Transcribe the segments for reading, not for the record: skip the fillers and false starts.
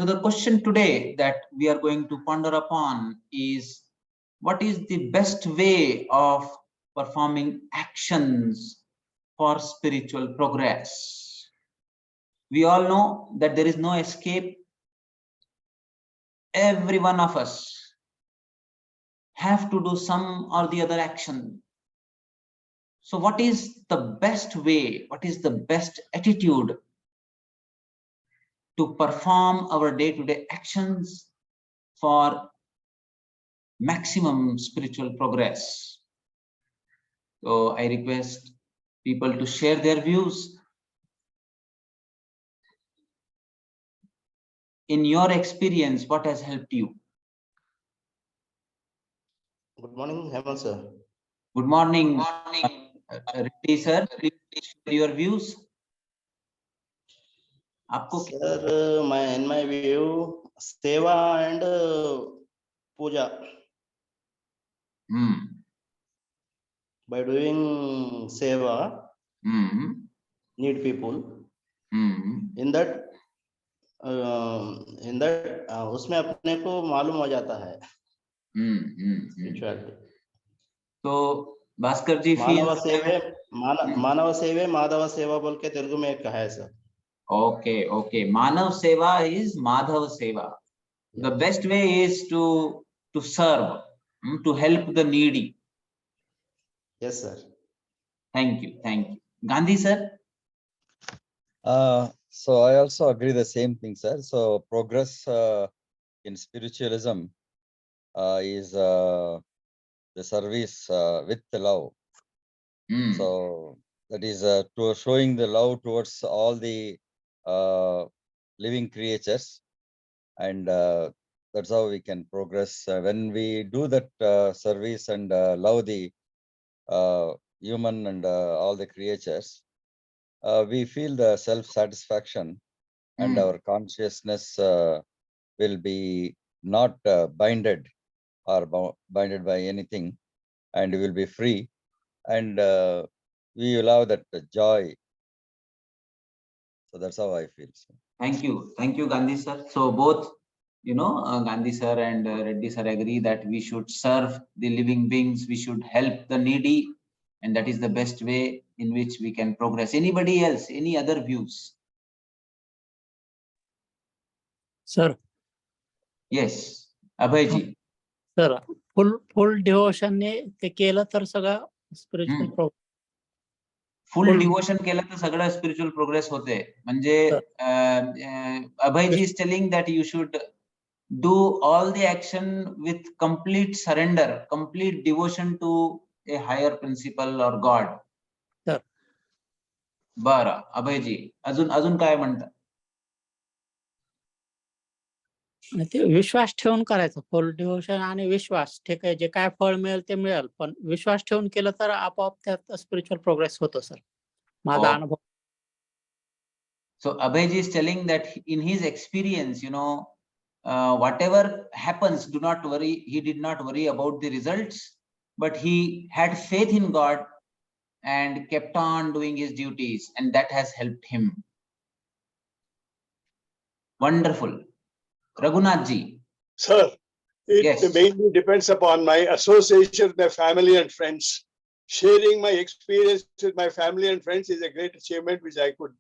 So the question today that we are going to ponder upon is, what is the best way of performing actions for spiritual progress? We all know that there is no escape. Every one of us have to do some or the other action. So what is the best way? What is the best attitude to perform our day-to-day actions for maximum spiritual progress? So I request people to share their views. In your experience, what has helped you? Good morning, Hemal sir. Good morning, Reddy sir. Please share your views. Sir, in my view, seva and puja. By doing seva, need people. In that, उसमें अपने को मालूम हो जाता है. Spirituality. So Bhaskar ji feels मानव सेवे माधव सेवा बोल के तेलुगु में एक है sir. Okay. Manav Seva is Madhav Seva. Yes. The best way is to serve, to help the needy. Yes, sir. Thank you. Gandhi sir? So I also agree the same thing, sir. So progress in spiritualism is the service with the love. So that is to showing the love towards all the living creatures, and that's how we can progress. When we do that service and love the human and all the creatures, we feel the self-satisfaction, and our consciousness will be not binded or binded by anything, and we will be free, and we will have that joy. So that's how I feel. So. Thank you, Gandhi sir. So both, Gandhi sir and Reddy sir agree that we should serve the living beings, we should help the needy, and that is the best way in which we can progress. Anybody else, any other views? Sir. Yes, Abhay ji. Sir, full devotion ने ते केलं तर सगळं spiritual progress. Full devotion केलं तर सगळं spiritual progress होते. म्हणजे Abhay ji is telling that you should do all the action with complete surrender, complete devotion to a higher principle or God. Sir. बरं, अभय जी, अजून काय म्हणतात? ते विश्वास ठेवून करायचं. फुल डिव्होशन आणि विश्वास. ठीक आहे, जे काय फळ मिळेल ते मिळेल, पण विश्वास ठेवून केलं तर आपोआप त्यात स्पिरिच्युअल प्रोग्रेस होतो सर. माझा अनुभव. So Abhay ji is telling that in his experience, whatever happens, do not worry. He did not worry about the results, but he had faith in God and kept on doing his duties, and that has helped him. Wonderful. Raghunath ji. Sir, it mainly depends upon my association with my family and friends. Sharing my experience with my family and friends is a great achievement which I could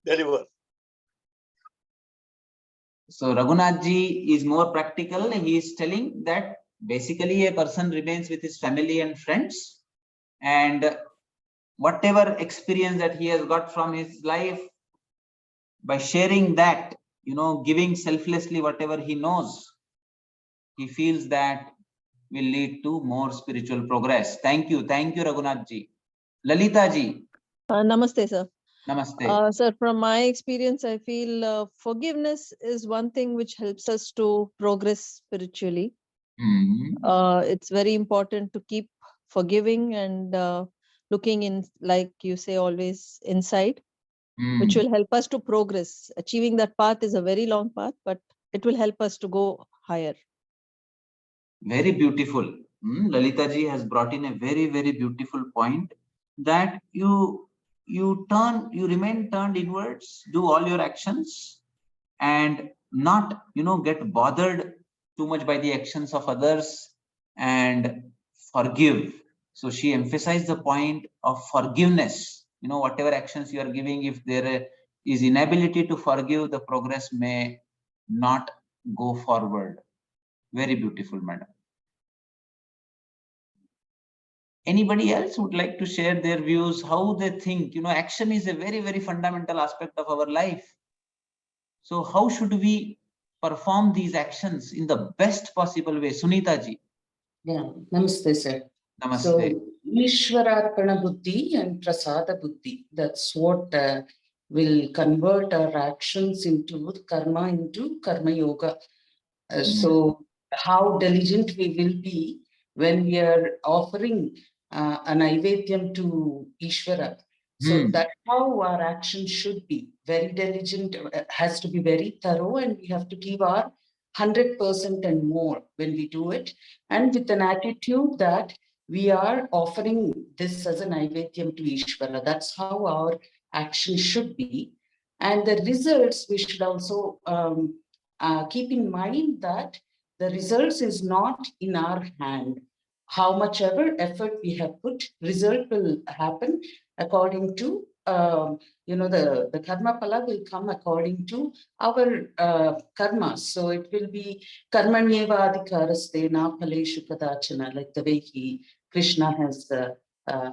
deliver. So Raghunath ji is more practical. He is telling that basically a person remains with his family and friends, and whatever experience that he has got from his life, by sharing that, giving selflessly whatever he knows, he feels that will lead to more spiritual progress. Thank you, Raghunath ji. Lalita ji. Namaste, sir. Namaste. Sir, from my experience, I feel forgiveness is one thing which helps us to progress spiritually. It's very important to keep forgiving and looking in, like you say, always inside, which will help us to progress. Achieving that path is a very long path, but it will help us to go higher. Very beautiful. Lalita ji has brought in a very, very beautiful point, that you remain turned inwards, do all your actions, and not, get bothered too much by the actions of others, and forgive. So she emphasized the point of forgiveness. Whatever actions you are giving, if there is inability to forgive, the progress may not go forward. Very beautiful, madam. Anybody else would like to share their views, how they think? Action is a very, very fundamental aspect of our life. So how should we perform these actions in the best possible way? Sunita ji. Yeah, namaste, sir. Namaste. So, Ishwararpana Buddhi and Prasada Buddhi, that's what will convert our actions into karma yoga. So, how diligent we will be when we are offering an Naivedyam to Ishvara. So that's how our action should be. Very diligent, has to be very thorough, and we have to give our 100% and more when we do it, and with an attitude that we are offering this as an Naivedyam to Ishvara. That's how our action should be. And the results, we should also keep in mind that the results is not in our hand. How much ever effort we have put, result will happen according to, the karma pala will come according to our karma. So it will be karmanyeva adhikaraste na phaleshu kadachana, like the way Krishna has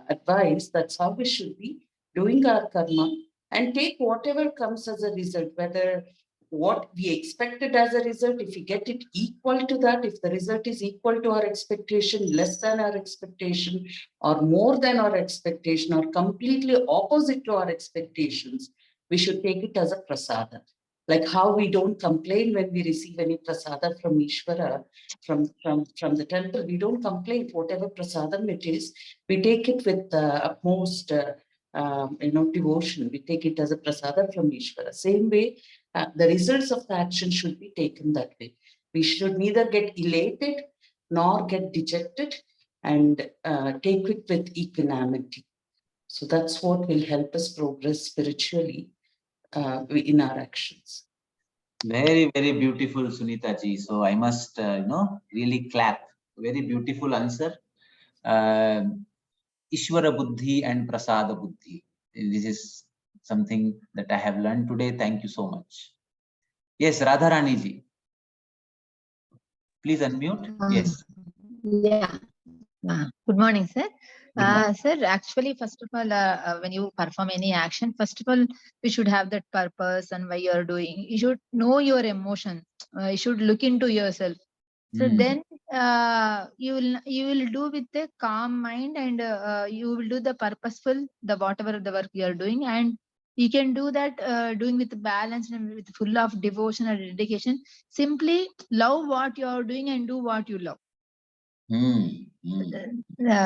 advised. That's how we should be doing our karma and take whatever comes as a result, whether what we expected as a result, if we get it equal to that, if the result is equal to our expectation, less than our expectation, or more than our expectation, or completely opposite to our expectations, we should take it as a prasada. Like how we don't complain when we receive any prasada from Ishvara, from the temple, we don't complain. Whatever prasadam it is, we take it with utmost devotion. We take it as a prasada from Ishvara. Same way, the results of the action should be taken that way. We should neither get elated nor get dejected, and take it with equanimity. So that's what will help us progress spiritually in our actions. Very, very beautiful, Sunita ji. So I must, really clap. Very beautiful answer. Ishvara Buddhi and Prasada Buddhi. This is something that I have learned today. Thank you so much. Yes, Radharani ji. Please unmute. Yes. Yeah. Good morning, sir. Good morning. Sir, actually, first of all, when you perform any action, first of all, you should have that purpose and why you are doing. You should know your emotion. You should look into yourself. So then you will do with a calm mind, and you will do the purposeful, the whatever the work you are doing, and you can do that doing with balance and with full of devotion and dedication. Simply love what you are doing and do what you love.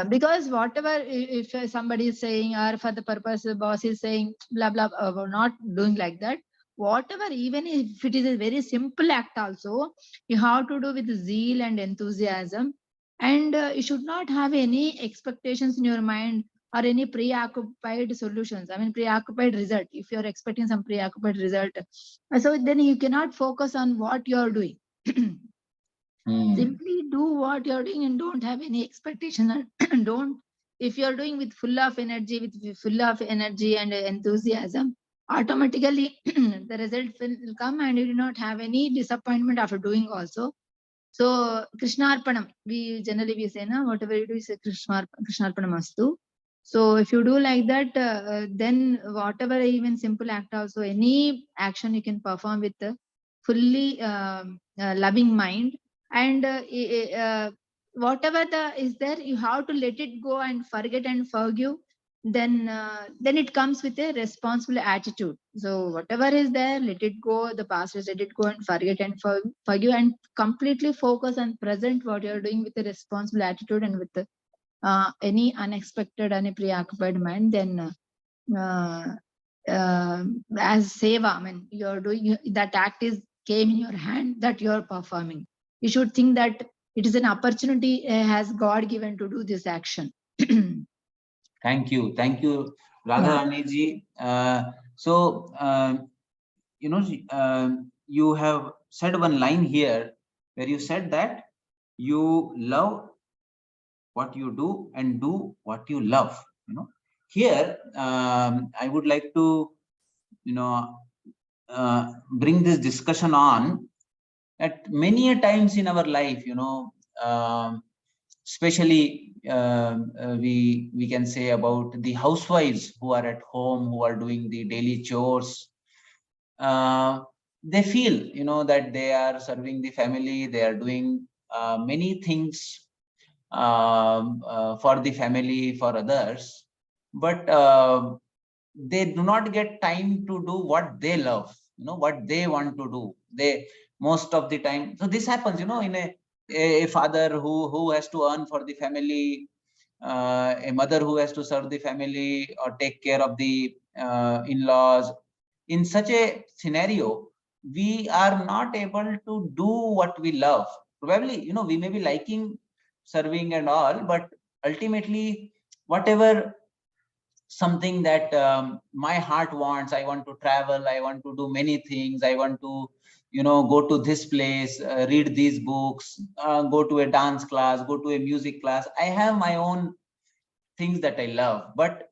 Because whatever, if somebody is saying, or for the purpose the boss is saying blah blah, we're not doing like that. Whatever, even if it is a very simple act also, you have to do with zeal and enthusiasm, and you should not have any expectations in your mind or any preoccupied solutions. I mean, preoccupied result. If you're expecting some preoccupied result, so then you cannot focus on what you're doing. Simply do what you're doing and don't have any expectation. And don't, if you're doing with full of energy and enthusiasm, automatically the result will come, and you do not have any disappointment after doing also. So Krishnarpanam, we generally say, na, whatever you do is Krishnarpanam astu. So if you do like that, then whatever, even simple act also, any action you can perform with a fully loving mind. And whatever is there, you have to let it go and forget and forgive. Then it comes with a responsible attitude. So whatever is there, let it go. The past is, let it go and forget and forgive, and completely focus on present what you are doing with a responsible attitude and with the, any unexpected, any preoccupied mind. Then as seva, I mean, you are doing that act is came in your hand that you are performing. You should think that it is an opportunity has God given to do this action. Thank you, Radharani ji. So you have said one line here where you said that you love what you do and do what you love. Here I would like to bring this discussion on at many a times in our life, especially we can say about the housewives who are at home, who are doing the daily chores. They feel that they are serving the family, they are doing many things for the family, for others, but they do not get time to do what they love, what they want to do. They most of the time, so this happens, in a father who has to earn for the family, a mother who has to serve the family or take care of the in-laws. In such a scenario, we are not able to do what we love. Probably, we may be liking serving and all, but ultimately, whatever something that my heart wants, I want to travel, I want to do many things, I want to go to this place, read these books, go to a dance class, go to a music class. I have my own things that I love, but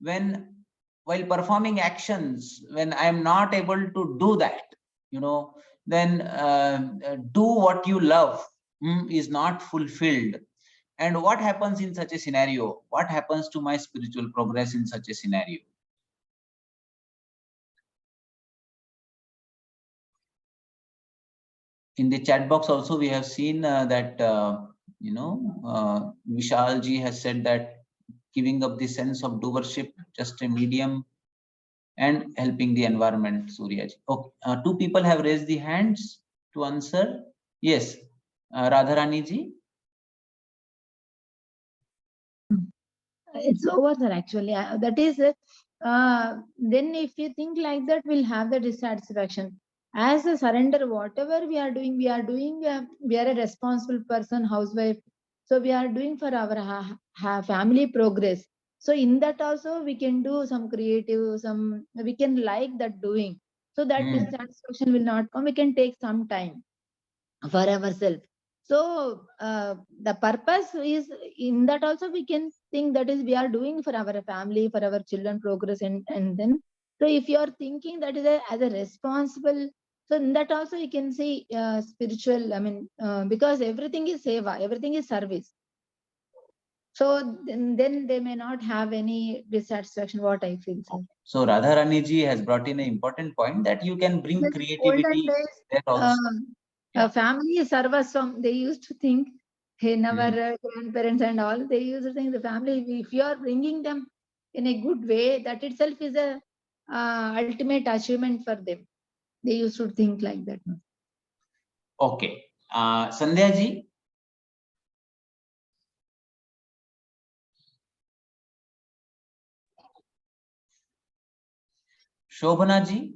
while performing actions, when I am not able to do that, then do what you love is not fulfilled. And what happens in such a scenario? What happens to my spiritual progress in such a scenario? In the chat box also, we have seen that, Vishal ji has said that giving up the sense of doership, just a medium, and helping the environment, Surya ji. Okay, two people have raised the hands to answer. Yes, Radharani ji. It's over, sir, actually. That is, then if you think like that, we'll have the dissatisfaction. As a surrender, whatever we are doing, we are a responsible person, housewife. So we are doing for our family progress. So in that also, we can do some creative, we can like that doing. So that dissatisfaction will not come. We can take some time for ourselves. So the purpose is in that also we can think that is we are doing for our family, for our children progress, and then so if you are thinking that is as a responsible, so in that also you can see spiritual. I mean, because everything is seva, everything is service. So then they may not have any dissatisfaction. What I feel, sir. So Radharani ji has brought in an important point that you can bring creativity there also. Family is sarvaswam. They used to think in our grandparents and all, they used to think the family, if you are bringing them in a good way, that itself is a ultimate achievement for them. They used to think like that. Okay. Sandhya ji. Shobhana ji.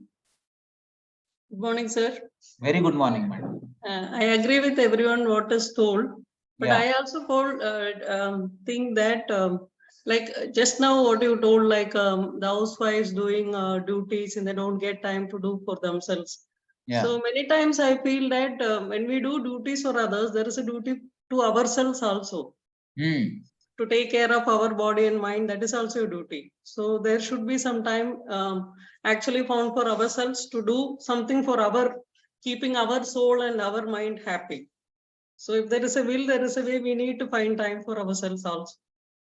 Good morning, sir. Very good morning, madam. I agree with everyone what is told, but Yeah. I also think that like just now what you told, like the housewives doing duties and they don't get time to do for themselves. Yeah. So many times I feel that when we do duties for others, there is a duty to ourselves also. To take care of our body and mind, that is also a duty. So there should be some time actually found for ourselves to do something for our keeping our soul and our mind happy. So if there is a will, there is a way. We need to find time for ourselves also.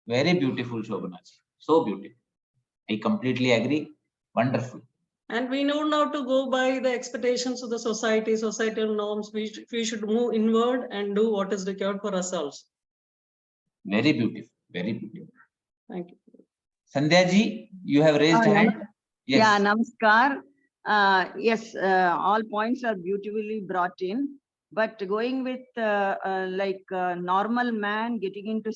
Very beautiful, Shobhana ji. So beautiful. I completely agree. Wonderful. And we know now to go by the expectations of the society, societal norms. We should move inward and do what is required for ourselves. Very beautiful. Very beautiful. Thank you. Sandhya ji, you have raised hand. Yes. Yeah, namaskar. Yes, all points are beautifully brought in. But going with normal man getting into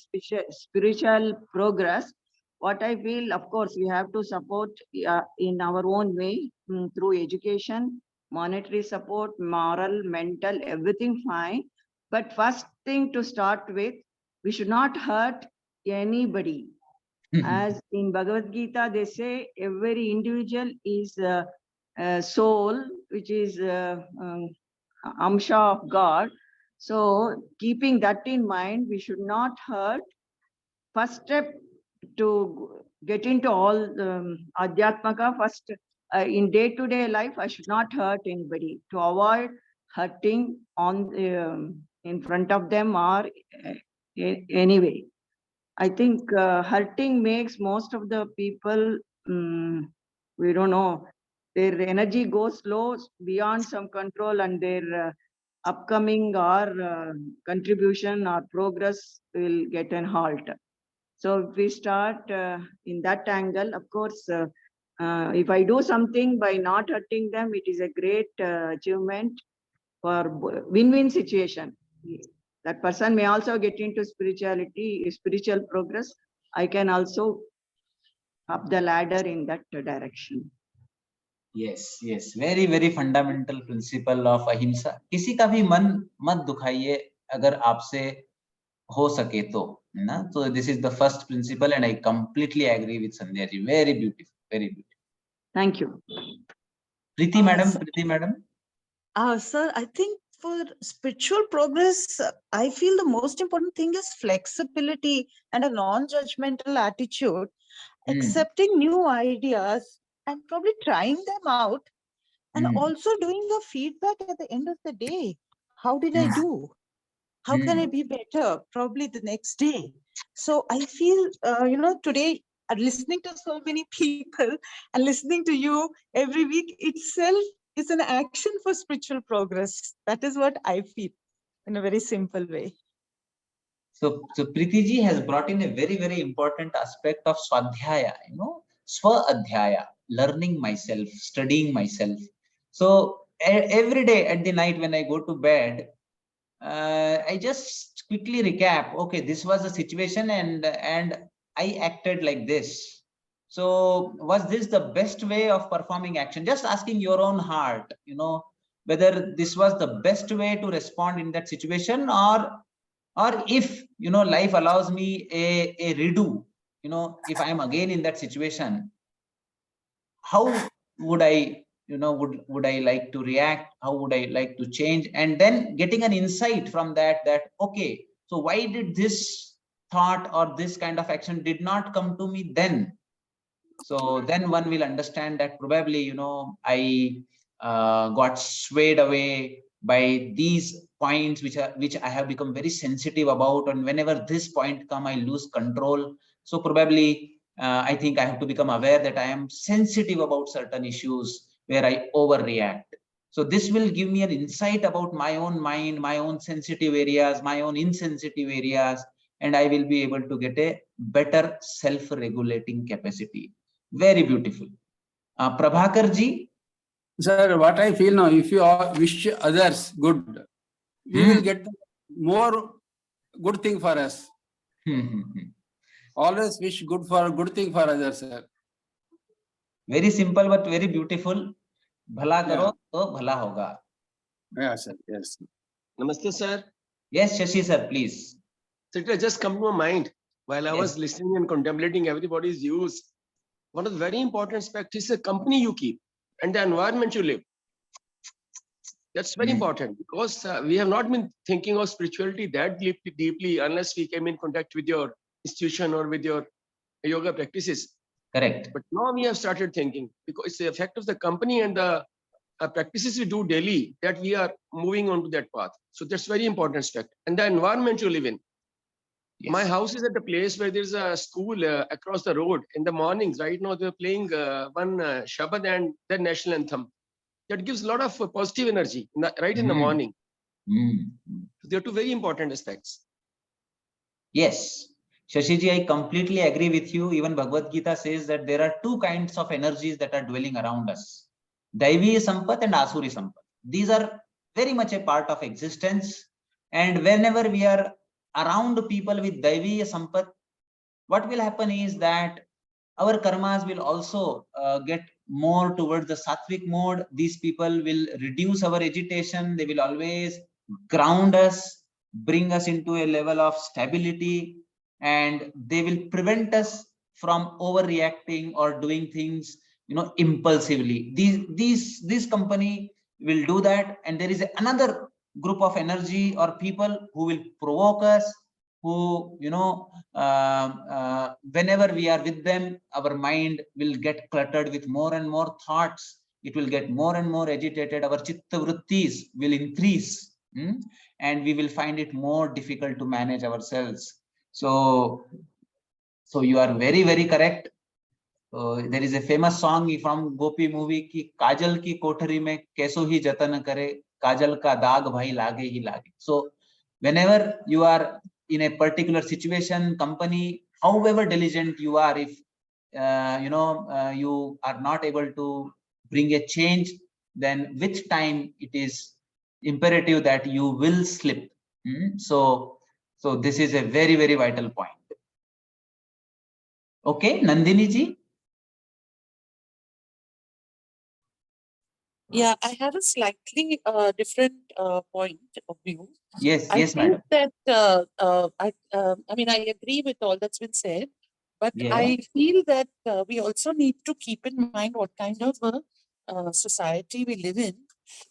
spiritual progress, what I feel, of course, we have to support in our own way through education, monetary support, moral, mental, everything fine. But first thing to start with, we should not hurt anybody. As in Bhagavad Gita, they say every individual is a soul which is Amsha of God. So keeping that in mind, we should not hurt. First step to get into all Adhyatmaka, first in day-to-day life, I should not hurt anybody, to avoid hurting on in front of them or anyway. I think hurting makes most of the people, we don't know, their energy goes low beyond some control, and their upcoming or contribution or progress will get an halt. So if we start in that angle, of course, if I do something by not hurting them, it is a great achievement for win-win situation. That person may also get into spirituality, spiritual progress. I can also up the ladder in that direction. Yes, yes, very, very fundamental principle of ahimsa. किसी का भी मन मत दुखाइए अगर आपसे हो सके तो, है ना? So this is the first principle, and I completely agree with Sandhya ji. Very beautiful, very beautiful. Thank you. Preeti madam. Sir, I think for spiritual progress, I feel the most important thing is flexibility and a non-judgmental attitude, accepting new ideas and probably trying them out, and also doing the feedback at the end of the day. How did I do? How can I be better? Probably the next day. So I feel, today, listening to so many people and listening to you every week itself is an action for spiritual progress. That is what I feel in a very simple way. So Preeti ji has brought in a very, very important aspect of Swadhyaya, Swa-adhyaya, learning myself, studying myself. So every day at the night when I go to bed, I just quickly recap, okay, this was the situation and I acted like this. So was this the best way of performing action? Just asking your own heart, whether this was the best way to respond in that situation, or if, life allows me a redo, if I am again in that situation, how would I, would I like to react? How would I like to change? And then getting an insight from that, okay, so why did this thought or this kind of action did not come to me then? So then one will understand that probably, I got swayed away by these points which I have become very sensitive about, and whenever this point come, I lose control. So probably I think I have to become aware that I am sensitive about certain issues where I overreact. So this will give me an insight about my own mind, my own sensitive areas, my own insensitive areas, and I will be able to get a better self-regulating capacity. Very beautiful. Prabhakar ji. Sir, what I feel now, if you wish others good, we will get more good thing for us. Always wish good thing for others, sir. Very simple but very beautiful. Bhala karo to bhala hoga. Yeah, sir. Yes. Namaste, sir. Yes, Shashi sir, please. So it has just come to my mind while I was listening and contemplating everybody's views. One of the very important aspects is the company you keep and the environment you live. That's very important, because we have not been thinking of spirituality that deeply unless we came in contact with your institution or with your yoga practices. Correct. But now we have started thinking, because it's the effect of the company and the practices we do daily that we are moving on to that path. So that's very important aspect. And the environment you live in. Yes. My house is at a place where there's a school across the road. In the mornings, right now they're playing one Shabad and the national anthem. That gives a lot of positive energy right in the morning. So they're two very important aspects. Yes. Shashiji, I completely agree with you. Even Bhagavad Gita says that there are two kinds of energies that are dwelling around us. Daivi Sampat and Asuri Sampat. These are very much a part of existence. And whenever we are around people with Daivi Sampat, what will happen is that our karmas will also get more towards the sattvic mode. These people will reduce our agitation. They will always ground us, bring us into a level of stability, and they will prevent us from overreacting or doing things, impulsively. This company will do that, and there is another group of energy or people who will provoke us, who, you know, whenever we are with them, our mind will get cluttered with more and more thoughts. It will get more and more agitated. Our chitta vrittis will increase, and we will find it more difficult to manage ourselves. So you are very, very correct. There is a famous song from Gopi movie ki Kajal ki kothari mein kaise hi jatan kare, Kajal ka daag bhai lage hi lage. So whenever you are in a particular situation, company, however diligent you are, if you know, you are not able to bring a change, then with time it is imperative that you will slip. So this is a very, very vital point. Okay, Nandini ji. Yeah, I have a slightly different point of view. Yes, I yes, think madam. that I mean, I agree with all that's been said, but Yeah. I feel that we also need to keep in mind what kind of a society we live in.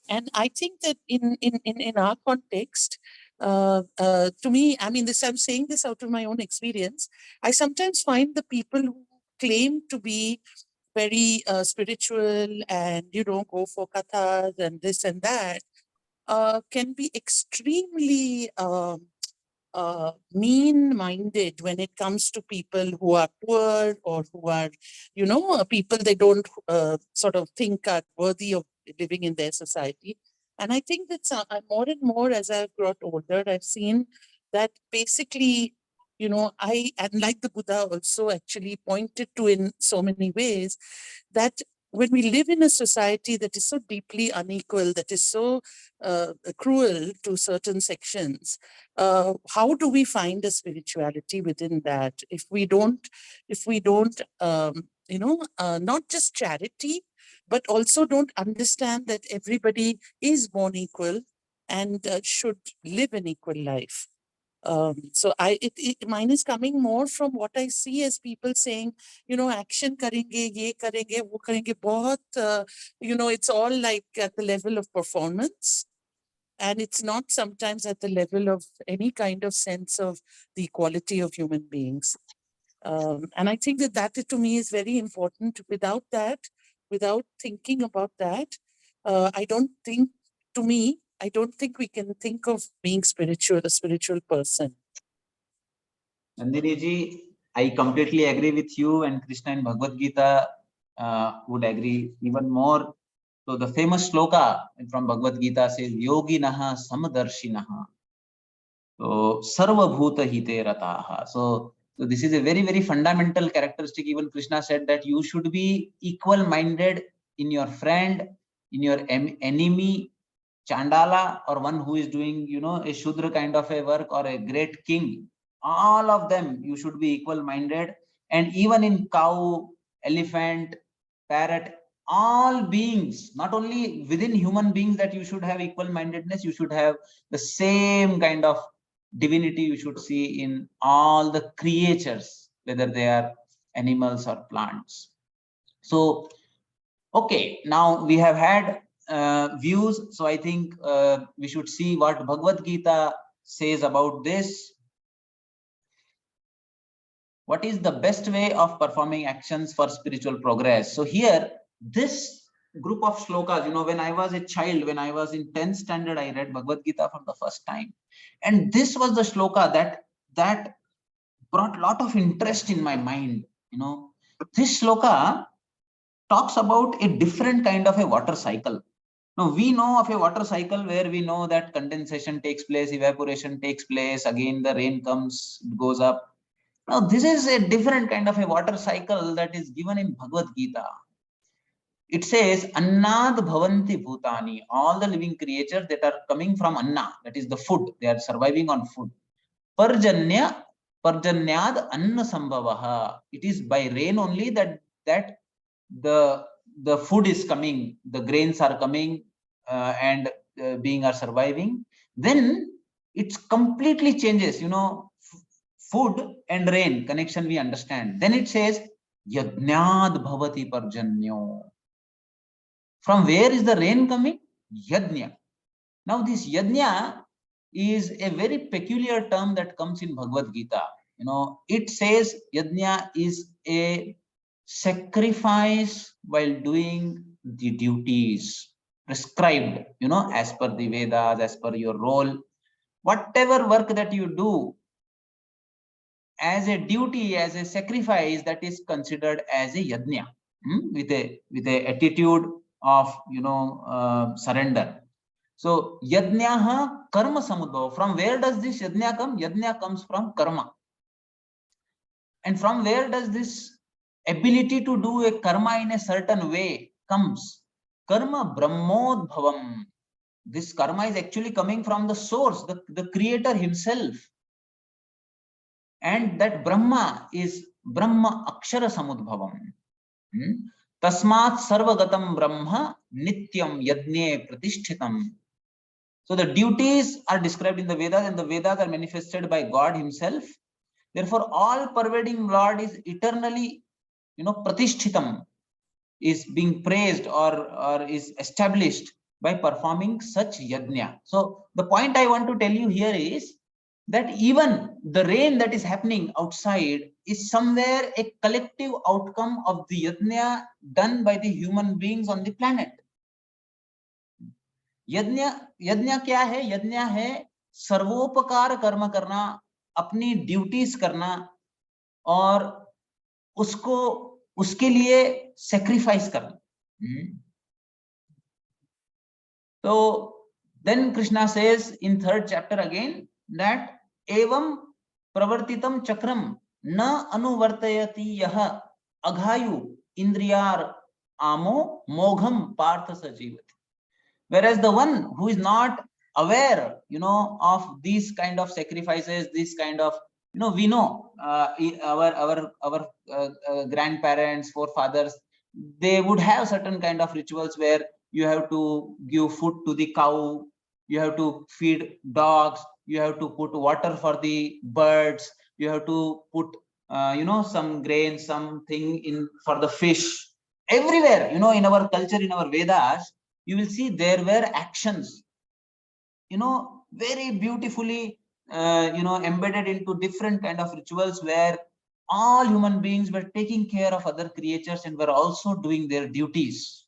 And I think that in our context, to me, I mean, I'm saying this out of my own experience. I sometimes find the people who claim to be very spiritual and, you know, go for kathas and this and that, can be extremely mean-minded when it comes to people who are poor or who are, you know, people they don't sort of think are worthy of living in their society. And I think that more and more as I've got older, I've seen that basically, you know, and like the Buddha also actually pointed to in so many ways, that when we live in a society that is so deeply unequal, that is so cruel to certain sections, how do we find a spirituality within that if we don't you know, not just charity, but also don't understand that everybody is born equal and should live an equal life. So mine is coming more from what I see as people saying, you know, action karenge, ye karenge, wo karenge, bahut, you know, it's all like at the level of performance. And it's not sometimes at the level of any kind of sense of the equality of human beings. And I think that to me is very important. Without that, without thinking about that, I don't think we can think of being spiritual, a spiritual person. Nandini ji, I completely agree with you, and Krishna in Bhagavad Gita would agree even more. So the famous sloka from Bhagavad Gita says, Yogi naha samadarshinaha. So sarva bhuta hite rataha. So this is a very, very fundamental characteristic. Even Krishna said that you should be equal-minded in your friend, in your enemy, Chandala, or one who is doing, you know, a Shudra kind of a work, or a great king. All of them, you should be equal-minded. And even in cow, elephant, parrot, all beings, not only within human beings, that you should have equal-mindedness, you should have the same kind of divinity you should see in all the creatures, whether they are animals or plants. So, okay, now we have had views. So I think we should see what Bhagavad Gita says about this. What is the best way of performing actions for spiritual progress? So here, this group of shlokas, you know, when I was a child, when I was in 10th standard, I read Bhagavad Gita for the first time. And this was the shloka that brought a lot of interest in my mind. You know, this shloka talks about a different kind of a water cycle. Now, we know of a water cycle where we know that condensation takes place, evaporation takes place, again the rain comes, it goes up. Now, this is a different kind of a water cycle that is given in Bhagavad Gita. It says, Annad bhavanti bhutani, all the living creatures that are coming from Anna, that is the food, they are surviving on food. Parjanyad anna sambhavaha. It is by rain only that the food is coming, the grains are coming, and being are surviving. Then it completely changes, you know, food and rain connection we understand. Then it says, Yajnad bhavati parjanyo. From where is the rain coming? yajna. Now this yajna is a very peculiar term that comes in Bhagavad Gita. You know, it says yajna is a sacrifice while doing the duties prescribed, you know, as per the Vedas, as per your role. Whatever work that you do as a duty, as a sacrifice, that is considered as a yajna, with a attitude of, you know, surrender. So yajna karma samudbhava. From where does this yajna come? Yajna comes from karma. And from where does this ability to do a karma in a certain way comes? Karma brahmodbhavam. This karma is actually coming from the source, the creator himself. And that Brahma is Brahma Akshara Samudbhavam. Tasmat Sarvagatam Brahma Nityam Yajne Pratishtitam. So the duties are described in the Vedas, and the Vedas are manifested by God himself. Therefore, all pervading Lord is eternally, you know, Pratishtitam, is being praised or is established by performing such yajna. So the point I want to tell you here is that even the rain that is happening outside is somewhere a collective outcome of the yajna done by the human beings on the planet. यज्ञ क्या है? यज्ञ है सर्वोपकार कर्म करना, अपनी duties करना और उसको उसके लिए सेक्रीफाइस करना. So then Krishna says in 3rd chapter again that evam pravartitam chakram na anuvartayati yah aghayu indriyar amo mogham partha sajivati. Whereas the one who is not aware, you know, of these kind of sacrifices, this kind of, you know, we know our grandparents, forefathers, they would have certain kind of rituals where you have to give food to the cow, you have to feed dogs, you have to put water for the birds, you have to put you know, some grain, something in for the fish. Everywhere, you know, in our culture, in our Vedas, you will see there were actions, you know, very beautifully, you know, embedded into different kind of rituals where all human beings were taking care of other creatures and were also doing their duties.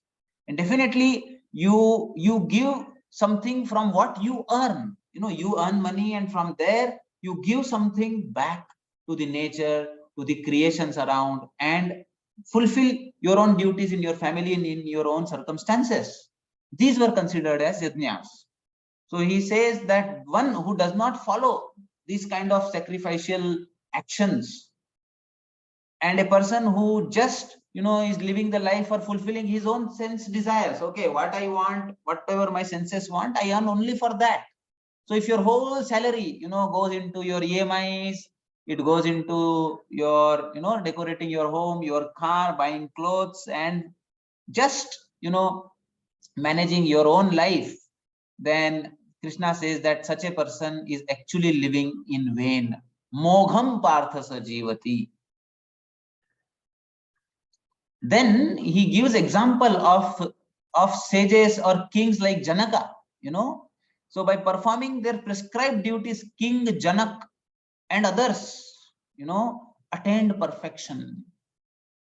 And definitely you give something from what you earn. You know, you earn money, and from there you give something back to the nature, to the creations around, and fulfill your own duties in your family and in your own circumstances. These were considered as yajnas. So he says that one who does not follow these kind of sacrificial actions, and a person who just, you know, is living the life for fulfilling his own sense desires. Okay, what I want, whatever my senses want, I earn only for that. So if your whole salary, you know, goes into your EMIs, it goes into your, you know, decorating your home, your car, buying clothes, and just, you know, managing your own life, then Krishna says that such a person is actually living in vain. Mogham partha sajivati. Then he gives example of sages or kings like Janaka, you know. So by performing their prescribed duties, King Janak and others, you know, attained perfection.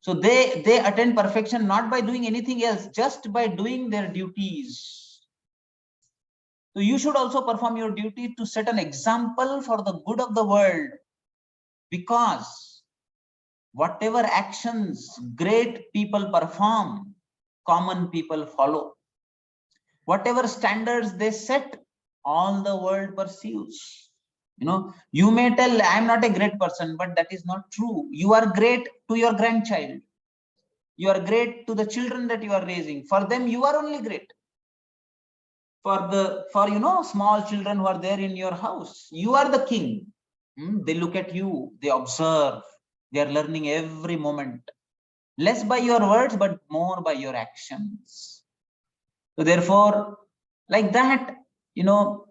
So they attain perfection not by doing anything else, just by doing their duties. So you should also perform your duty to set an example for the good of the world, because whatever actions great people perform, common people follow. Whatever standards they set, all the world pursues. You know, you may tell, I am not a great person, but that is not true. You are great to your grandchild. You are great to the children that you are raising. For them, you are only great. For you know, small children who are there in your house, you are the king. They look at you, they observe, they are learning every moment. Less by your words, but more by your actions. So therefore, like that, you know,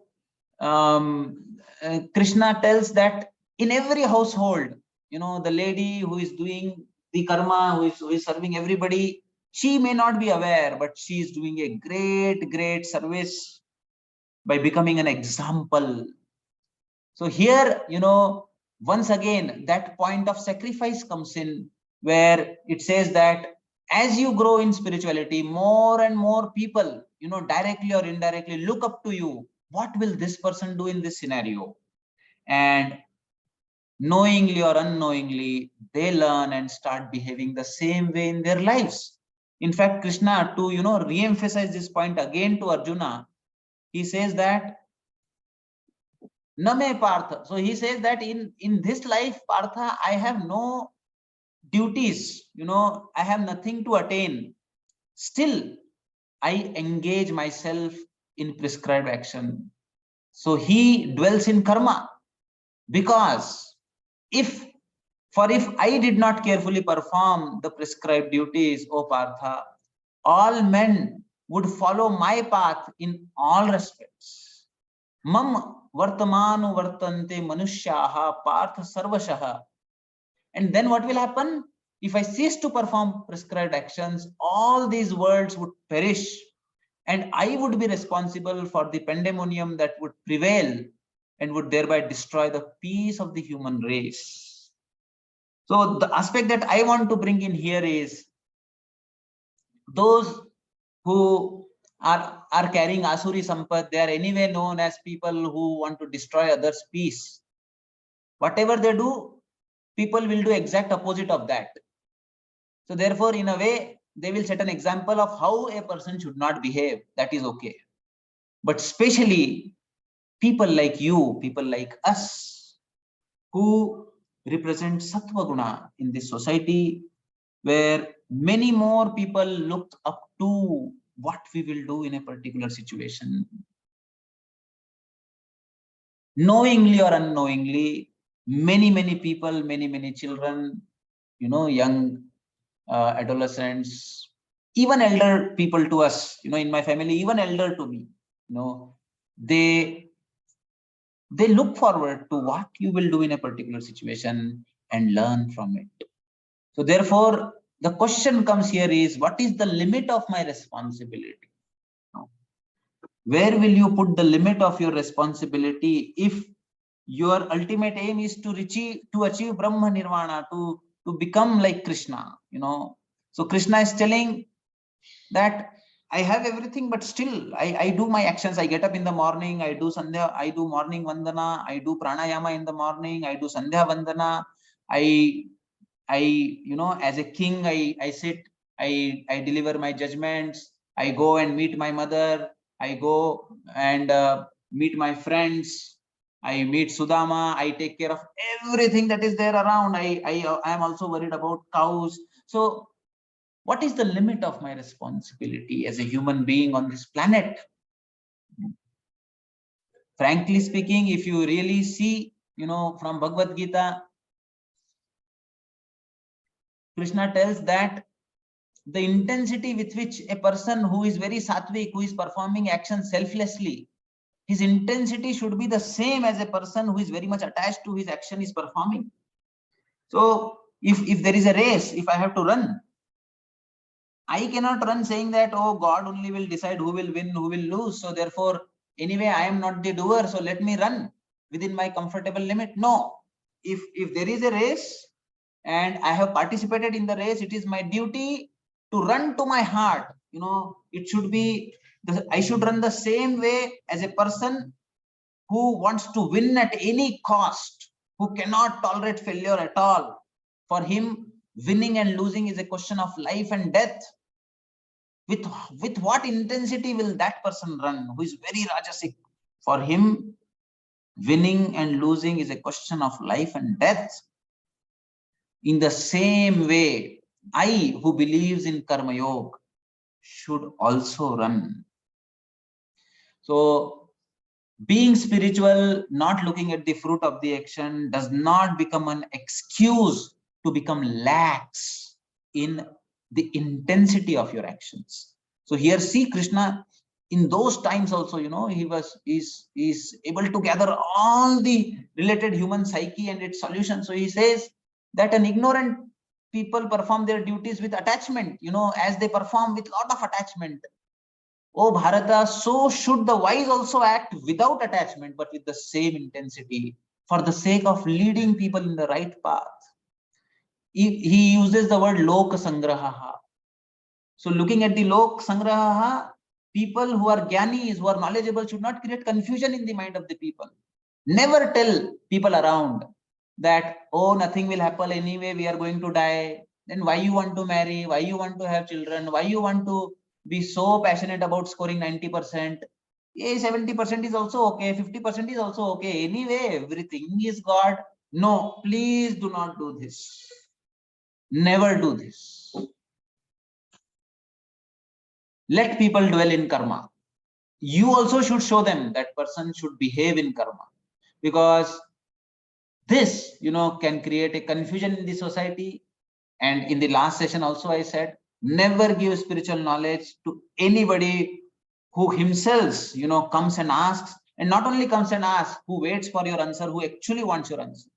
Krishna tells that in every household, you know, the lady who is doing the karma, who is serving everybody, She may not be aware, but she is doing a great service by becoming an example. So here, once again, that point of sacrifice comes in, where it says that as you grow in spirituality, more and more people, directly or indirectly look up to you. What will this person do in this scenario? And knowingly or unknowingly, they learn and start behaving the same way in their lives. In fact, Krishna, to re-emphasize this point again to Arjuna, he says that Name Partha. So he says that in this life, Partha, I have no duties, I have nothing to attain. Still, I engage myself in prescribed action. So he dwells in karma, because if I did not carefully perform the prescribed duties, O Partha, all men would follow my path in all respects. Mam vartamanu vartante manushyaha partha sarvashaha. And then what will happen? If I cease to perform prescribed actions, all these worlds would perish, and I would be responsible for the pandemonium that would prevail and would thereby destroy the peace of the human race. So the aspect that I want to bring in here is those who are carrying Asuri Sampat, they are anyway known as people who want to destroy others' peace. Whatever they do, people will do exact opposite of that. So therefore, in a way, they will set an example of how a person should not behave. That is okay. But especially people like you, people like us, who represent Sattva Guna in this society, where many more people look up to what we will do in a particular situation. Knowingly or unknowingly, many people, many children, young adolescents, even elder people to us, in my family, even elder to me, they look forward to what you will do in a particular situation and learn from it. So therefore, the question comes here is, what is the limit of my responsibility? Where will you put the limit of your responsibility if your ultimate aim is to achieve Brahma Nirvana, to become like Krishna? So Krishna is telling that I have everything, but still I do my actions. I get up in the morning, I do Sandhya, I do morning Vandana, I do Pranayama in the morning, I do Sandhya Vandana, I as a king, I sit, I deliver my judgments, I go and meet my mother, I go and meet my friends, I meet Sudama, I take care of everything that is there around. I am also worried about cows. So what is the limit of my responsibility as a human being on this planet? Frankly speaking, if you really see, from Bhagavad Gita, Krishna tells that the intensity with which a person who is very sattvic, who is performing action selflessly, his intensity should be the same as a person who is very much attached to his action is performing. So if there is a race, if I have to run, I cannot run saying that, oh, God only will decide who will win, who will lose. So therefore, anyway, I am not the doer, so let me run within my comfortable limit. No, if there is a race and I have participated in the race, it is my duty to run to my heart. It should be, I should run the same way as a person who wants to win at any cost, who cannot tolerate failure at all. For him, winning and losing is a question of life and death. With what intensity will that person run who is very Rajasic? For him, winning and losing is a question of life and death. In the same way, I, who believes in Karma Yoga, should also run. So being spiritual, not looking at the fruit of the action, does not become an excuse to become lax in the intensity of your actions. So here, see Krishna, in those times also, he's able to gather all the related human psyche and its solutions. So he says that an ignorant people perform their duties with attachment, as they perform with lot of attachment. Oh Bharata, so should the wise also act without attachment, but with the same intensity, for the sake of leading people in the right path. He uses the word Lok Sangraha. So looking at the Lok Sangraha, people who are Gyanis, who are knowledgeable, should not create confusion in the mind of the people. Never tell people around that, oh, nothing will happen anyway, we are going to die. Then why you want to marry? Why you want to have children? Why you want to be so passionate about scoring 90%? Yeah, 70% is also okay, 50% is also okay. Anyway, everything is God. No, please do not do this. Never do this. Let people dwell in karma. You also should show them that person should behave in karma, because this, can create a confusion in the society. And in the last session also I said, never give spiritual knowledge to anybody who himself, comes and asks, and not only comes and asks, who waits for your answer, who actually wants your answer.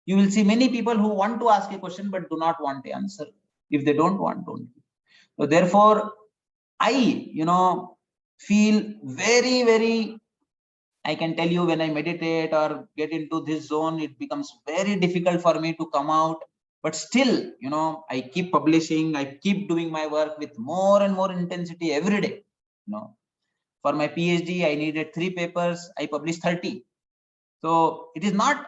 You will see many people who want to ask a question but do not want the answer. If they don't want, don't. So therefore, I, feel very, very, I can tell you, when I meditate or get into this zone, it becomes very difficult for me to come out. But still, I keep publishing, I keep doing my work with more and more intensity every day. For my PhD, I needed 3 papers, I published 30. So it is not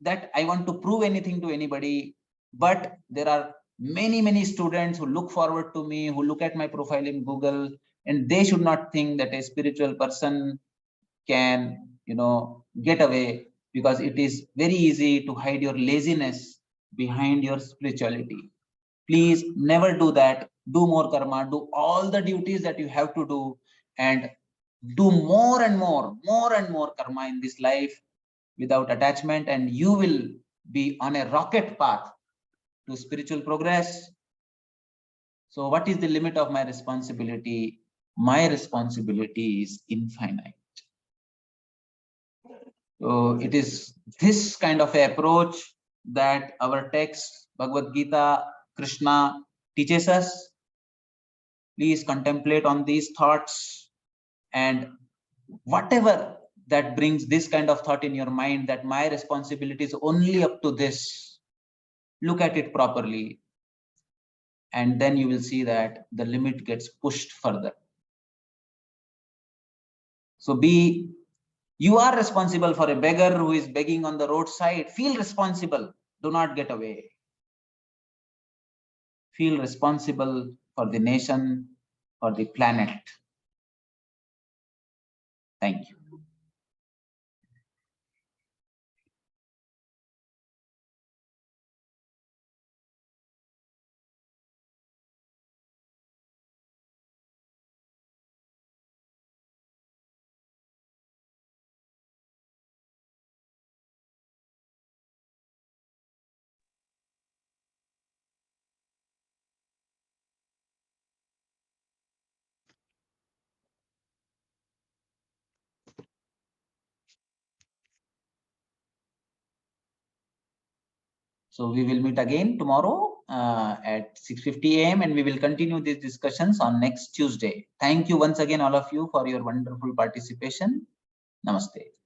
that I want to prove anything to anybody, but there are many, many students who look forward to me, who look at my profile in Google, and they should not think that a spiritual person can, get away, because it is very easy to hide your laziness behind your spirituality. Please never do that. Do more karma, do all the duties that you have to do, and do more and more karma in this life without attachment, and you will be on a rocket path to spiritual progress. So what is the limit of my responsibility? My responsibility is infinite. So it is this kind of approach that our text, Bhagavad Gita, Krishna teaches us. Please contemplate on these thoughts, and whatever that brings this kind of thought in your mind, that my responsibility is only up to this, look at it properly, and then you will see that the limit gets pushed further. So you are responsible for a beggar who is begging on the roadside. Feel responsible. Do not get away. Feel responsible for the nation, for the planet. Thank you. So we will meet again tomorrow at 6:50 AM, and we will continue these discussions on next Tuesday. Thank you once again, all of you, for your wonderful participation. Namaste.